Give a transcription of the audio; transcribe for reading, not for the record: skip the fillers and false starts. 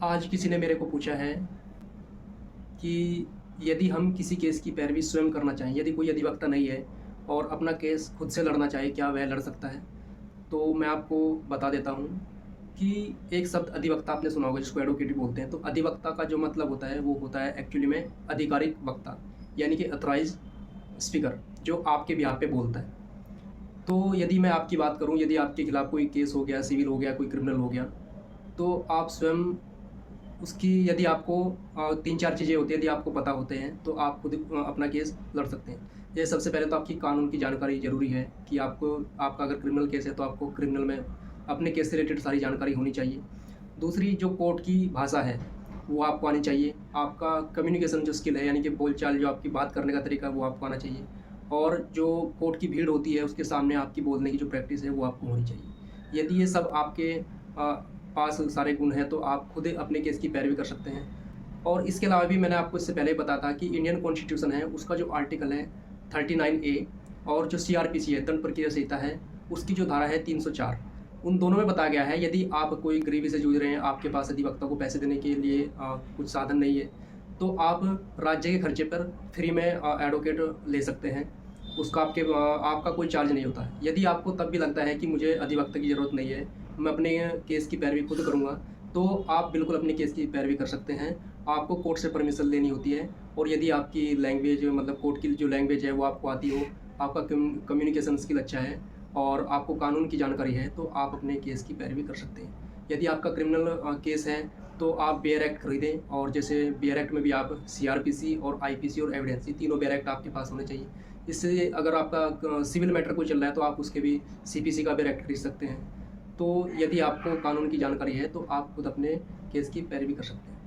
आज किसी ने मेरे को पूछा है कि यदि हम किसी केस की पैरवी स्वयं करना चाहें, यदि कोई अधिवक्ता नहीं है और अपना केस खुद से लड़ना चाहे, क्या वह लड़ सकता है? तो मैं आपको बता देता हूँ कि एक शब्द अधिवक्ता आपने सुना होगा जिसको एडवोकेट भी बोलते हैं। तो अधिवक्ता का जो मतलब होता है वो होता है एक्चुअली में आधिकारिक वक्ता, यानी कि ऑथराइज़्ड स्पीकर जो आपके बिहाफ़ पे बोलता है। तो यदि मैं आपकी बात करूँ, यदि आपके खिलाफ़ कोई केस हो गया, सिविल हो गया, कोई क्रिमिनल हो गया, तो आप स्वयं उसकी यदि आपको 3-4 चीज़ें होती हैं, यदि आपको पता होते हैं, तो आप खुद अपना केस लड़ सकते हैं। जैसे सबसे पहले तो आपकी कानून की जानकारी ज़रूरी है कि आपको आपका अगर क्रिमिनल केस है, तो आपको क्रिमिनल में अपने केस से रिलेटेड सारी जानकारी होनी चाहिए। दूसरी जो कोर्ट की भाषा है, वो आपको आनी चाहिए। आपका कम्युनिकेशन जो स्किल है, यानी कि बोलचाल, जो आपकी बात करने का तरीका है, वो आपको आना चाहिए। और जो कोर्ट की भीड़ होती है, उसके सामने आपकी बोलने की जो प्रैक्टिस है, वो आपको होनी चाहिए। यदि ये सब आपके पास सारे गुण हैं, तो आप खुद अपने केस की पैरवी कर सकते हैं। और इसके अलावा भी मैंने आपको इससे पहले बताया था कि इंडियन कॉन्स्टिट्यूशन है, उसका जो आर्टिकल है 39A, और जो सीआरपीसी है, दंड प्रक्रिया संहिता है, उसकी जो धारा है 304, उन दोनों में बताया गया है यदि आप कोई गरीबी से जूझ रहे हैं, आपके पास अधिवक्ता को पैसे देने के लिए कुछ साधन नहीं है, तो आप राज्य के खर्चे पर फ्री में एडवोकेट ले सकते हैं। उसका आपका कोई चार्ज नहीं होता है। यदि आपको तब भी लगता है कि मुझे अधिवक्ता की ज़रूरत नहीं है, मैं अपने केस की पैरवी खुद करूँगा, तो आप बिल्कुल अपने केस की पैरवी कर सकते हैं। आपको कोर्ट से परमिशन लेनी होती है, और यदि आपकी लैंग्वेज, मतलब कोर्ट की जो लैंग्वेज है वो आपको आती हो, आपका कम्युनिकेशन स्किल अच्छा है और आपको कानून की जानकारी है, तो आप अपने केस की पैरवी कर सकते हैं। यदि आपका क्रिमिनल केस है, तो आप बेयर एक्ट खरीदें, और जैसे बेयर एक्ट में भी आप सीआरपीसी और आईपीसी और एविडेंस, ये तीनों बेयर एक्ट आपके पास होने चाहिए। इससे अगर आपका सिविल मैटर कोई चल रहा है, तो आप उसके भी सीपीसी का बेयर एक्ट खरीद सकते हैं। तो यदि आपको कानून की जानकारी है, तो आप खुद अपने केस की पैरवी कर सकते हैं।